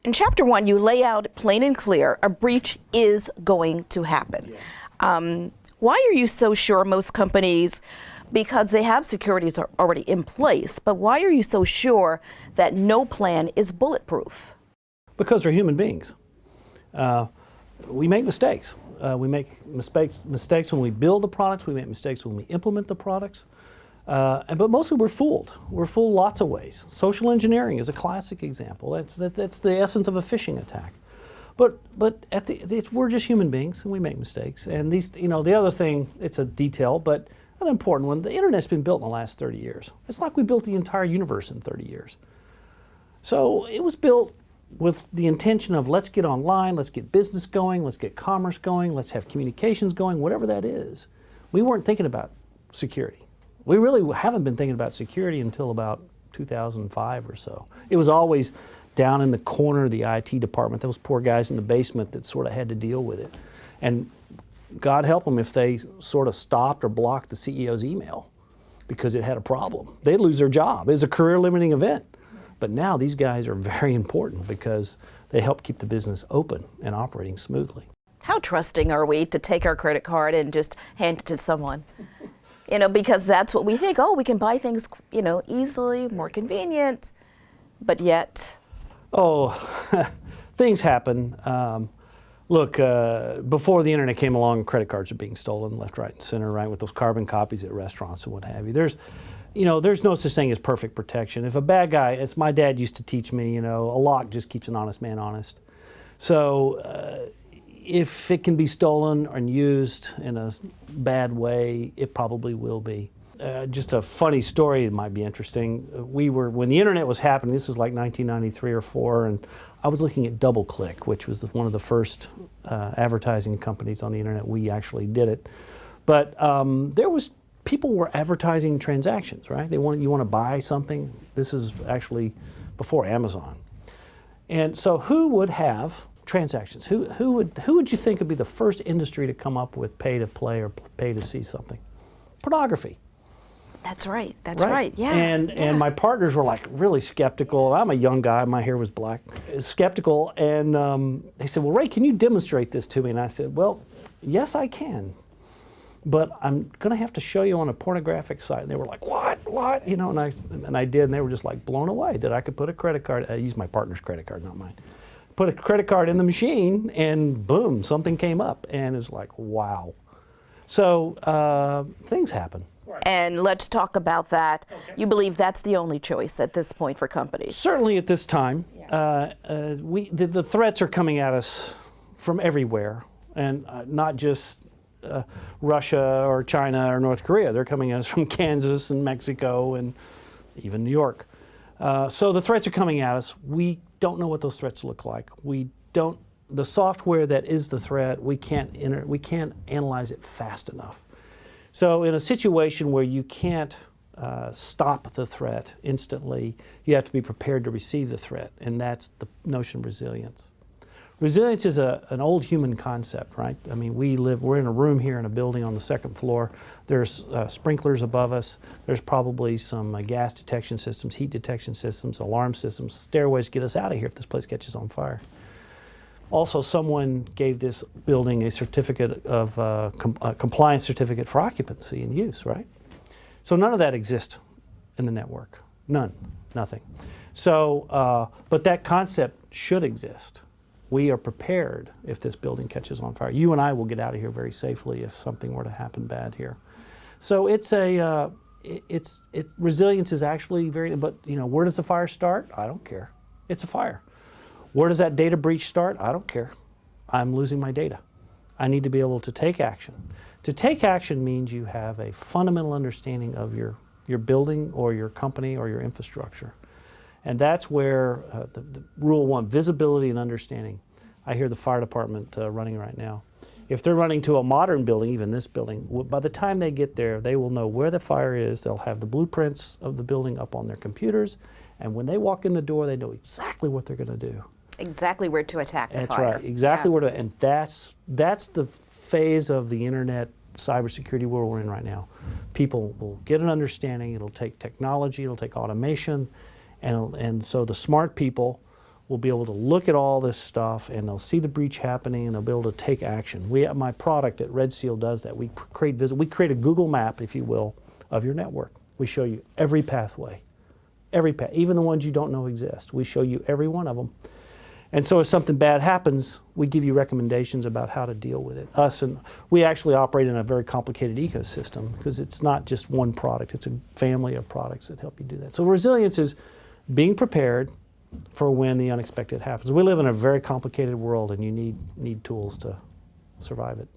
In Chapter 1, you lay out plain and clear, a breach is going to happen. Yeah. Why are you so sure most companies, because they have securities already in place, but why are you so sure that no plan is bulletproof? Because they're human beings. We make mistakes. We make mistakes when we build the products, we make mistakes when we implement the products. But mostly we're fooled. We're fooled lots of ways. Social engineering is a classic example. That's the essence of a phishing attack. But we're just human beings and we make mistakes. And these, the other thing, it's a detail, but an important one, the internet's been built in the last 30 years. It's like we built the entire universe in 30 years. So it was built with the intention of let's get online, let's get business going, let's get commerce going, let's have communications going, whatever that is. We weren't thinking about security. We really haven't been thinking about security until about 2005 or so. It was always down in the corner of the IT department, those poor guys in the basement that sort of had to deal with it. And God help them if they sort of stopped or blocked the CEO's email because it had a problem. They'd lose their job. It was a career-limiting event. But now these guys are very important because they help keep the business open and operating smoothly. How trusting are we to take our credit card and just hand it to someone? Because that's what we think, we can buy things, easily, more convenient, but yet. Oh, things happen. Look, before the internet came along, credit cards are being stolen left, right, and center, right, with those carbon copies at restaurants and what have you. There's no such thing as perfect protection. If a bad guy, as my dad used to teach me, a lock just keeps an honest man honest. So if it can be stolen and used in a bad way, it probably will be. Just a funny story that might be interesting. When the internet was happening, this was like 1993 or 4, and I was looking at DoubleClick, which was one of the first advertising companies on the internet. We actually did it. But people were advertising transactions, right? You want to buy something. This is actually before Amazon. And so who would have transactions? Who would you think would be the first industry to come up with pay to play or pay to see something? Pornography. That's right. That's right. Yeah. And my partners were like really skeptical. I'm a young guy. My hair was black. Skeptical, and they said, "Well, Ray, can you demonstrate this to me?" And I said, "Well, yes, I can, but I'm going to have to show you on a pornographic site." And they were like, "What? And I did, and they were just like blown away that I could put a credit card. I used my partner's credit card, not mine. Put a credit card in the machine, and boom, something came up, and it's like, wow. So things happen. And let's talk about that. Okay. You believe that's the only choice at this point for companies? Certainly at this time. Yeah. The threats are coming at us from everywhere, and not just Russia or China or North Korea. They're coming at us from Kansas and Mexico and even New York. So the threats are coming at us. We don't know what those threats look like. The software that is the threat, we can't analyze it fast enough. So in a situation where you can't stop the threat instantly, you have to be prepared to receive the threat, and that's the notion of resilience. Resilience is an old human concept, right? I mean, we're in a room here in a building on the second floor. There's sprinklers above us. There's probably some gas detection systems, heat detection systems, alarm systems, stairways to get us out of here if this place catches on fire. Also, someone gave this building a certificate of a compliance certificate for occupancy and use, right? So none of that exists in the network. Nothing. So, but that concept should exist. We are prepared if this building catches on fire. You and I will get out of here very safely if something were to happen bad here. So resilience is actually but where does the fire start? I don't care. It's a fire. Where does that data breach start? I don't care. I'm losing my data. I need to be able to take action. To take action means you have a fundamental understanding of your building or your company or your infrastructure. And that's where the rule 1, visibility and understanding. I hear the fire department running right now. If they're running to a modern building, even this building, by the time they get there, they will know where the fire is. They'll have the blueprints of the building up on their computers. And when they walk in the door, they know exactly what they're going to do. Exactly where to attack the fire. That's right, exactly where to, and that's the phase of the internet cybersecurity world we're in right now. People will get an understanding, it'll take technology, it'll take automation, and so the smart people will be able to look at all this stuff, and they'll see the breach happening, and they'll be able to take action. My product at RedSeal does that. We create a Google map, if you will, of your network. We show you every pathway, even the ones you don't know exist. We show you every one of them. And so if something bad happens, we give you recommendations about how to deal with it. And we actually operate in a very complicated ecosystem because it's not just one product, it's a family of products that help you do that. So resilience is being prepared for when the unexpected happens. We live in a very complicated world, and you need tools to survive it.